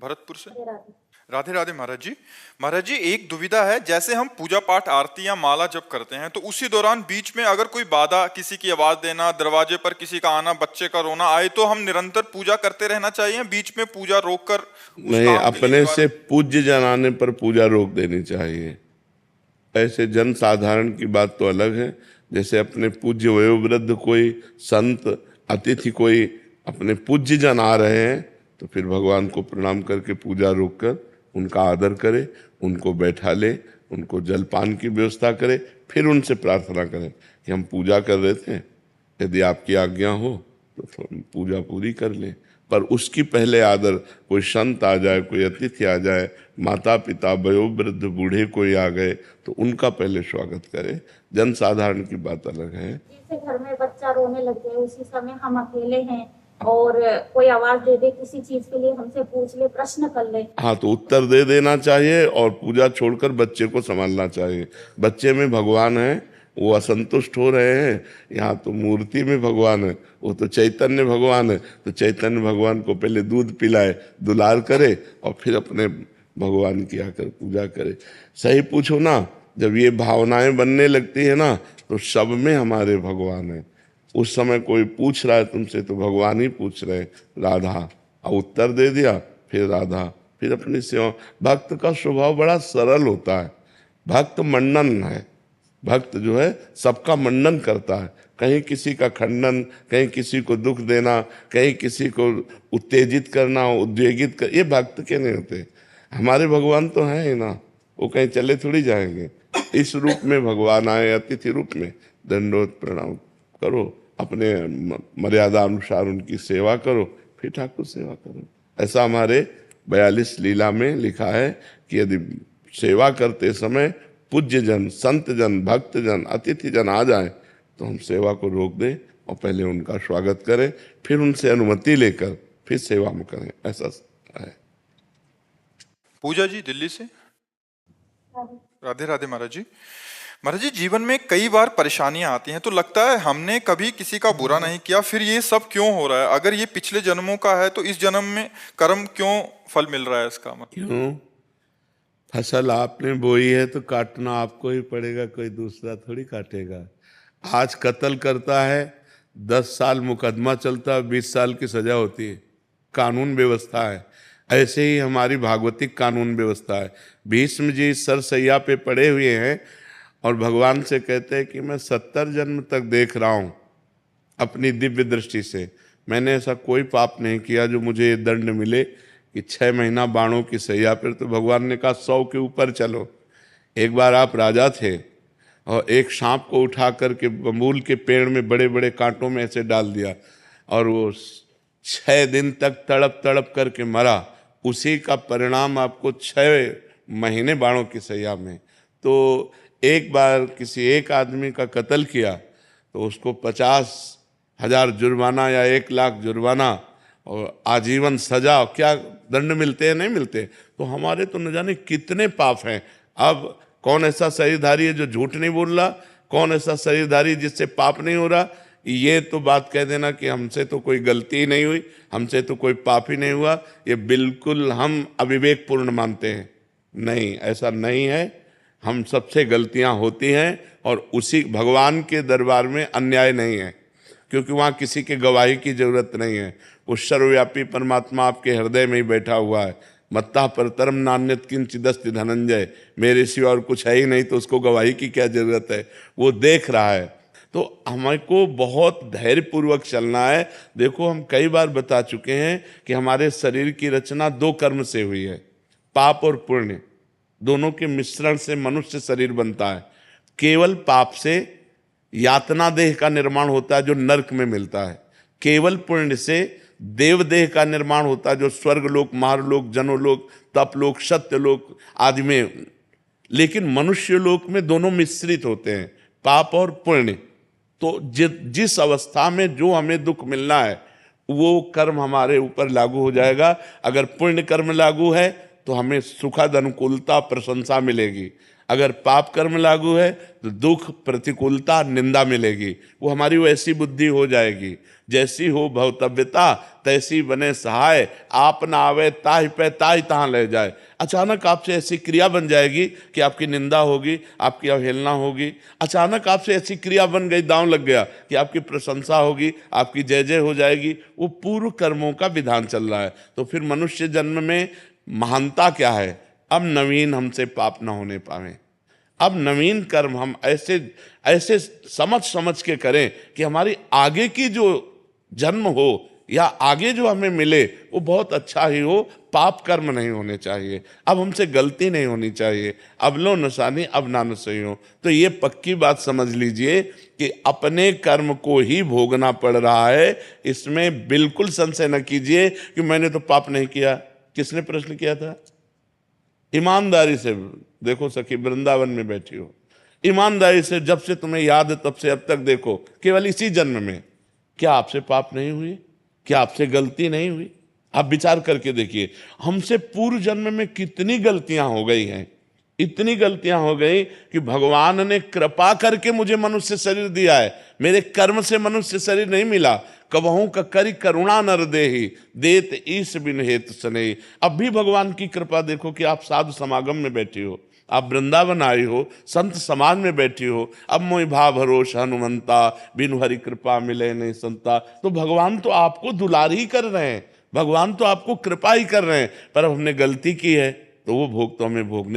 भरतपुर से। राधे राधे। राधे राधे महाराज जी। महाराज जी, एक दुविधा है, जैसे हम पूजा पाठ आरती या माला जप करते हैं तो उसी दौरान बीच में अगर कोई बाधा, किसी की आवाज देना, दरवाजे पर किसी का आना, बच्चे का रोना आए तो हम निरंतर पूजा करते रहना चाहिए, बीच में पूजा रोककर उस नहीं, काम के लिए अपने से दोबारा? पूज्य जन आने पर पूजा रोक देनी चाहिए। ऐसे जन साधारण की बात तो अलग है। जैसे अपने पूज्य वयोवृद्ध कोई संत अतिथि कोई अपने पूज्य जन आ रहे हैं तो फिर भगवान को प्रणाम करके पूजा रोककर उनका आदर करे, उनको बैठा ले, उनको जलपान की व्यवस्था करे, फिर उनसे प्रार्थना करें कि हम पूजा कर रहे थे, यदि आपकी आज्ञा हो तो पूजा पूरी कर लें। पर उसकी पहले आदर, कोई संत आ जाए, कोई अतिथि आ जाए, माता पिता वयोवृद्ध बूढ़े कोई आ गए तो उनका पहले स्वागत करें। जन साधारण की बात अलग है। जैसे घर में बच्चा रोने लग जाए, उसी समय हम अकेले हैं और कोई आवाज दे दे, किसी चीज के लिए हमसे पूछ ले, प्रश्न कर ले, हाँ, तो उत्तर दे देना चाहिए और पूजा छोड़कर बच्चे को संभालना चाहिए। बच्चे में भगवान है, वो असंतुष्ट हो रहे हैं, यहाँ तो मूर्ति में भगवान है, वो तो चैतन्य भगवान है। तो चैतन्य भगवान को पहले दूध पिलाए, दुलार करे और फिर अपने भगवान की आकर पूजा करे। सही पूछो ना, जब ये भावनाएं बनने लगती है ना तो सब में हमारे भगवान है। उस समय कोई पूछ रहा है तुमसे तो भगवान ही पूछ रहे हैं, राधा, और उत्तर दे दिया, फिर राधा, फिर अपनी सेवा। भक्त का स्वभाव बड़ा सरल होता है। भक्त मंडन है। भक्त जो है सबका मंडन करता है, कहीं किसी का खंडन, कहीं किसी को दुख देना, कहीं किसी को उत्तेजित करना, उद्वेगित कर, ये भक्त के नहीं होते। हमारे भगवान तो हैं ही ना, वो कहीं चले थोड़ी जाएंगे। इस रूप में भगवान आए, अतिथि रूप में, दंडोत प्रणाम करो, अपने मर्यादा अनुसार उनकी सेवा करो, फिर ठाकुर सेवा करो। ऐसा हमारे 42 लीला में लिखा है कि यदि सेवा करते समय पूज्य जन, संत जन, भक्त जन, अतिथि जन आ जाए तो हम सेवा को रोक दें और पहले उनका स्वागत करें, फिर उनसे अनुमति लेकर फिर सेवा में करें। ऐसा है। पूजा जी दिल्ली से। राधे। राधे राधे महाराज जी। महाराज जी, जीवन में कई बार परेशानियां आती हैं तो लगता है हमने कभी किसी का बुरा नहीं किया, फिर ये सब क्यों हो रहा है? अगर ये पिछले जन्मों का है तो इस जन्म में कर्म क्यों फल मिल रहा है, इसका मतलब? क्यों? फसल आपने बोई है तो काटना आपको ही पड़ेगा, कोई दूसरा थोड़ी काटेगा। आज कत्ल करता है, 10 साल मुकदमा चलता है, 20 साल की सजा होती है। कानून व्यवस्था है। ऐसे ही हमारी भागवतिक कानून व्यवस्था है। भीष्म जी सरसैया पे पड़े हुए हैं और भगवान से कहते हैं कि मैं 70 जन्म तक देख रहा हूँ अपनी दिव्य दृष्टि से, मैंने ऐसा कोई पाप नहीं किया जो मुझे ये दंड मिले कि 6 महीना बाणों की सैया पर। तो भगवान ने कहा 100 के ऊपर चलो। एक बार आप राजा थे और एक सांप को उठा करके बबूल के पेड़ में बड़े बड़े कांटों में ऐसे डाल दिया और वो 6 दिन तक तड़प तड़प करके मरा। उसी का परिणाम आपको 6 महीने बाणों की सैया में। तो एक बार किसी एक आदमी का कत्ल किया तो उसको 50,000 जुर्माना या 1 लाख जुर्माना और आजीवन सजा, क्या दंड मिलते हैं? नहीं मिलते। तो हमारे तो न जाने कितने पाप हैं। अब कौन ऐसा शरीरधारी है जो झूठ नहीं बोल रहा? कौन ऐसा शरीरधारी जिससे पाप नहीं हो रहा? ये तो बात कह देना कि हमसे तो कोई गलती ही नहीं हुई, हमसे तो कोई पाप ही नहीं हुआ, ये बिल्कुल हम अविवेकपूर्ण मानते हैं। नहीं, ऐसा नहीं है। हम सबसे गलतियां होती हैं और उसी भगवान के दरबार में अन्याय नहीं है, क्योंकि वहाँ किसी के गवाही की जरूरत नहीं है। वो सर्वव्यापी परमात्मा आपके हृदय में ही बैठा हुआ है। मत्ता परतरम नान्यत किंचिदस्ति धनंजय, मेरे सिवा और कुछ है ही नहीं, तो उसको गवाही की क्या जरूरत है? वो देख रहा है। तो हमको बहुत धैर्यपूर्वक चलना है। देखो, हम कई बार बता चुके हैं कि हमारे शरीर की रचना 2 कर्म से हुई है, पाप और पुण्य। दोनों के मिश्रण से मनुष्य शरीर बनता है। केवल पाप से यातना देह का निर्माण होता है जो नरक में मिलता है। केवल पुण्य से देव देह का निर्माण होता है जो स्वर्ग लोक, महारलोक, जनोलोक, तपलोक, सत्यलोक आदि में। लेकिन मनुष्य लोक में दोनों मिश्रित होते हैं, पाप और पुण्य। तो जिस अवस्था में जो हमें दुख मिलना है वो कर्म हमारे ऊपर लागू हो जाएगा। अगर पुण्य कर्म लागू है तो हमें सुखद अनुकूलता, प्रशंसा मिलेगी। अगर पाप कर्म लागू है तो दुख, प्रतिकूलता, निंदा मिलेगी। वो हमारी वैसी बुद्धि हो जाएगी, जैसी हो भवतव्यता तैसी बने सहाय, आप ना आवे ताहि पे ताहि तहाँ ले जाए। अचानक आपसे ऐसी क्रिया बन जाएगी कि आपकी निंदा होगी, आपकी अवहेलना होगी। अचानक आपसे ऐसी क्रिया बन गई, दांव लग गया कि आपकी प्रशंसा होगी, आपकी जय जय हो जाएगी। वो पूर्व कर्मों का विधान चल रहा है। तो फिर मनुष्य जन्म में महानता क्या है? अब नवीन हमसे पाप न होने पावे, अब नवीन कर्म हम ऐसे ऐसे समझ समझ के करें कि हमारी आगे की जो जन्म हो या आगे जो हमें मिले वो बहुत अच्छा ही हो, पाप कर्म नहीं होने चाहिए। अब हमसे गलती नहीं होनी चाहिए। अब लो नसानी अब ना नसई हो। तो ये पक्की बात समझ लीजिए कि अपने कर्म को ही भोगना पड़ रहा है। इसमें बिल्कुल संशय न कीजिए कि मैंने तो पाप नहीं किया। किसने प्रश्न किया था? ईमानदारी से देखो सखी, वृंदावन में बैठी हो, ईमानदारी से जब से तुम्हें याद है तब से अब तक देखो, केवल इसी जन्म में क्या आपसे पाप नहीं हुई? क्या आपसे गलती नहीं हुई? आप विचार करके देखिए, हमसे पूर्व जन्म में कितनी गलतियां हो गई हैं। इतनी गलतियां हो गई कि भगवान ने कृपा करके मुझे मनुष्य शरीर दिया है। मेरे कर्म से मनुष्य शरीर नहीं मिला। कबहू का करी करुणा नर देहि, देत ईश बिन हेतु सनेहि। अब भी भगवान की कृपा देखो कि आप साधु समागम में बैठी हो, आप वृंदावन आई हो, संत समाज में बैठी हो। अब मोहि भाव भरोस हनुमंता, बिनु हरि कृपा मिले नहीं संता। तो भगवान तो आपको दुलार ही कर रहे हैं, भगवान तो आपको कृपा ही कर रहे हैं। पर हमने गलती की है तो वो भोग तो हमें भोगने